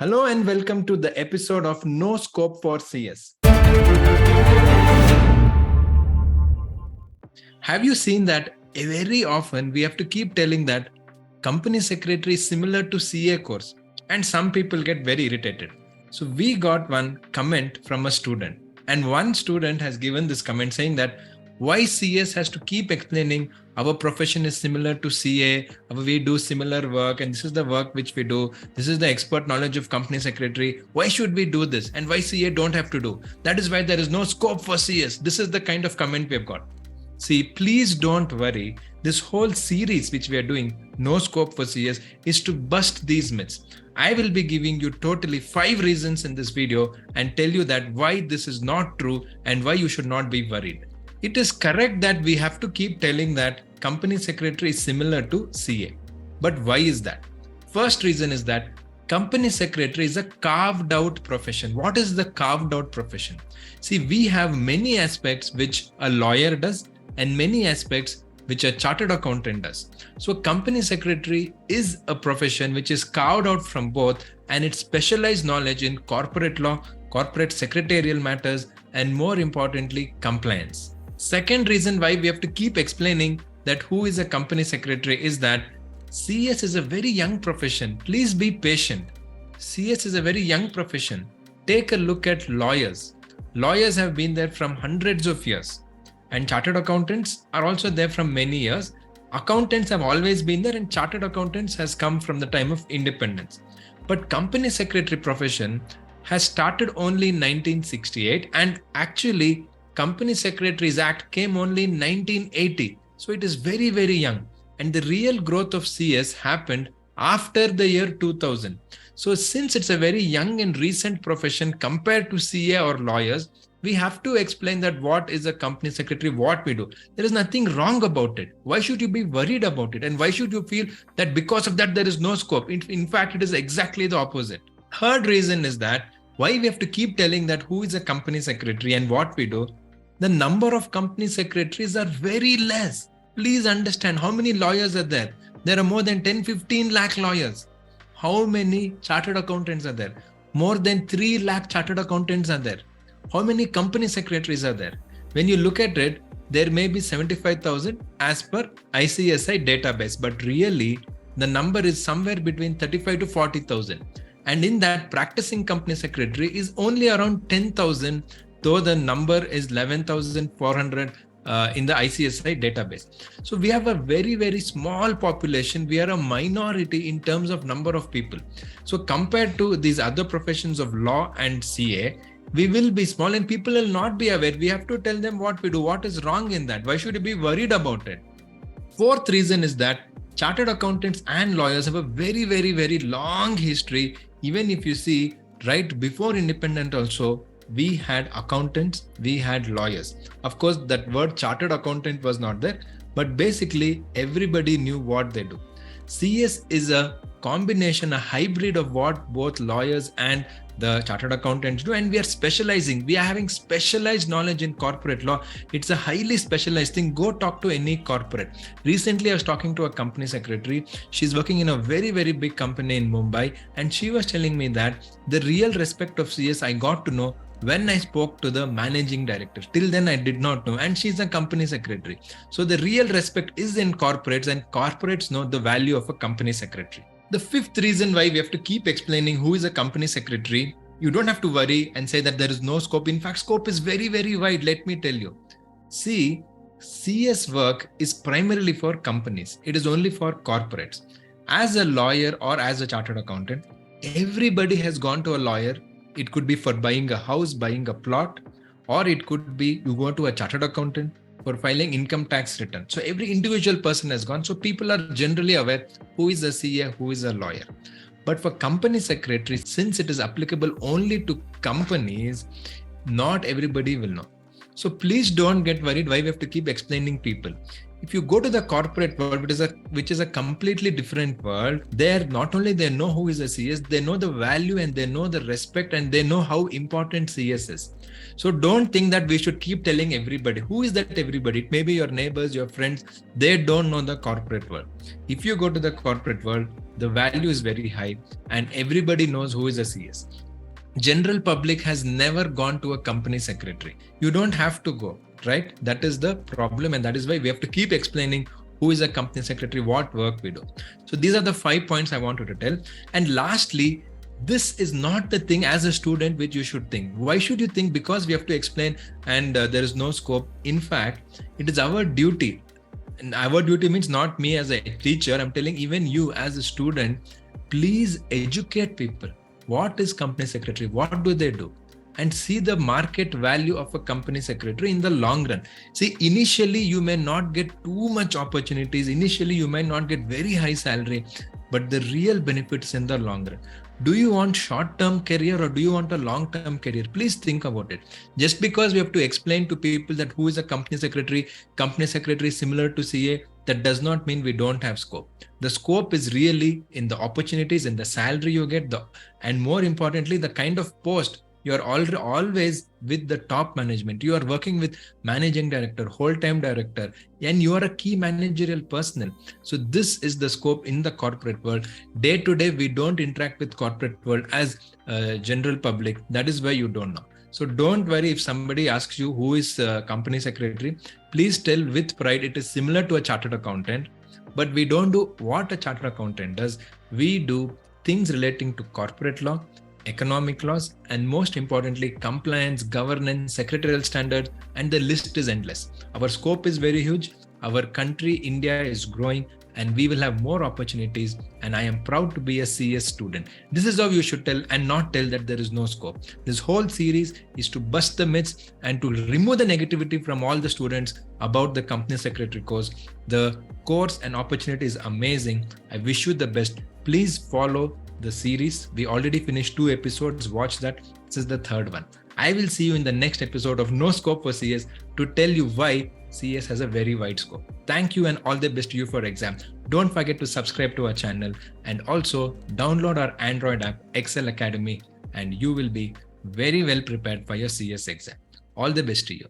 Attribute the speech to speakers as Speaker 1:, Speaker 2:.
Speaker 1: Hello and welcome to the episode of No Scope for CS. Have you seen that very often we have to keep telling that company secretary is similar to CA course, and some people get very irritated. So we got one comment from a student, and one student has given this comment saying that why CS has to keep explaining our profession is similar to CA, we do similar work, and this is the work which we do. This is the expert knowledge of company secretary. Why should we do this? And why CA don't have to do? That is why there is no scope for CS. This is the kind of comment we have got. See, please don't worry. This whole series which we are doing, No Scope for CS, is to bust these myths. I will be giving you totally 5 reasons in this video and tell you that why this is not true and why you should not be worried. It is correct that we have to keep telling that company secretary is similar to CA. But why is that? First reason is that company secretary is a carved out profession. What is the carved out profession? See, we have many aspects which a lawyer does and many aspects which a chartered accountant does. So company secretary is a profession which is carved out from both, and its specialized knowledge in corporate law, corporate secretarial matters, and more importantly, compliance. Second reason why we have to keep explaining that who is a company secretary is that CS is a very young profession. Please be patient. CS is a very young profession. Take a look at lawyers. Lawyers have been there from hundreds of years. And chartered accountants are also there from many years. Accountants have always been there, and chartered accountants has come from the time of independence. But company secretary profession has started only in 1968, and actually Company Secretaries Act came only in 1980. So it is very, very young. And the real growth of CS happened after the year 2000. So since it's a very young and recent profession compared to CA or lawyers, we have to explain that what is a company secretary, what we do. There is nothing wrong about it. Why should you be worried about it? And why should you feel that because of that there is no scope? In fact, it is exactly the opposite. Third reason is that why we have to keep telling that who is a company secretary and what we do. The number of company secretaries are very less. Please understand how many lawyers are there. There are more than 10-15 lakh lawyers. How many chartered accountants are there? More than 3 lakh chartered accountants are there. How many company secretaries are there? When you look at it, there may be 75,000 as per ICSI database, but really the number is somewhere between 35 to 40,000. And in that, practicing company secretary is only around 10,000, though the number is 11,400 in the ICSI database. So we have a very, very small population. We are a minority in terms of number of people. So compared to these other professions of law and CA, we will be small and people will not be aware. We have to tell them what we do, what is wrong in that. Why should you be worried about it? Fourth reason is that chartered accountants and lawyers have a very, very, very long history. Even if you see right before independence also, we had accountants, we had lawyers. Of course, that word chartered accountant was not there, but basically everybody knew what they do. CS is a combination, a hybrid of what both lawyers and the chartered accountants do, and we are specializing. We are having specialized knowledge in corporate law. It's a highly specialized thing. Go talk to any corporate. Recently, I was talking to a company secretary. She's working in a very, very big company in Mumbai, and she was telling me that the real respect of CS I got to know when I spoke to the managing director. Till then, I did not know. And she's a company secretary. So the real respect is in corporates, and corporates know the value of a company secretary. The fifth reason why we have to keep explaining who is a company secretary, you don't have to worry and say that there is no scope. In fact, scope is very, very wide. Let me tell you. See, CS work is primarily for companies. It is only for corporates. As a lawyer or as a chartered accountant, everybody has gone to a lawyer. It could be for buying a house, buying a plot, or it could be you go to a chartered accountant for filing income tax return. So every individual person has gone. So people are generally aware who is a CA, who is a lawyer. But for company secretary, since it is applicable only to companies, not everybody will know. So please don't get worried why we have to keep explaining people. If you go to the corporate world, which is a completely different world, there not only they know who is a CS, they know the value and they know the respect and they know how important CS is. So don't think that we should keep telling everybody. Who is that everybody? It may be your neighbors, your friends. They don't know the corporate world. If you go to the corporate world, the value is very high and everybody knows who is a CS. General public has never gone to a company secretary. You don't have to go, right? That is the problem, and that is why we have to keep explaining who is a company secretary, what work we do. So these are the 5 points I wanted to tell. And lastly, this is not the thing as a student which you should think. Why should you think? Because we have to explain and there is no scope. In fact, it is our duty. And our duty means not me as a teacher. I'm telling even you as a student, please educate people. What is company secretary? What do they do? And see the market value of a company secretary in the long run. See, initially you may not get too much opportunities. Initially you might not get very high salary, but the real benefits in the long run. Do you want short-term career or do you want a long-term career? Please think about it. Just because we have to explain to people that who is a company secretary is similar to CA, that does not mean we don't have scope. The scope is really in the opportunities, in the salary you get, and more importantly, the kind of post. You are always with the top management. You are working with managing director, whole-time director, and you are a key managerial personnel. So this is the scope in the corporate world. Day to day, we don't interact with corporate world as general public. That is why you don't know. So don't worry if somebody asks you who is company secretary. Please tell with pride it is similar to a chartered accountant, but we don't do what a chartered accountant does. We do things relating to corporate law, economic laws, and most importantly, compliance, governance, secretarial standards, and the list is endless. Our scope is very huge. Our country, India, is growing and we will have more opportunities. And I am proud to be a CS student. This is how you should tell and not tell that there is no scope. This whole series is to bust the myths and to remove the negativity from all the students about the company secretary course. The course and opportunity is amazing. I wish you the best. Please follow the series. We already finished 2 episodes. Watch that. This is the 3rd one. I will see you in the next episode of No Scope for CS to tell you why CS has a very wide scope. Thank you and all the best to you for exam. Don't forget to subscribe to our channel and also download our Android app, Ekcel Academy, and you will be very well prepared for your CS exam. All the best to you.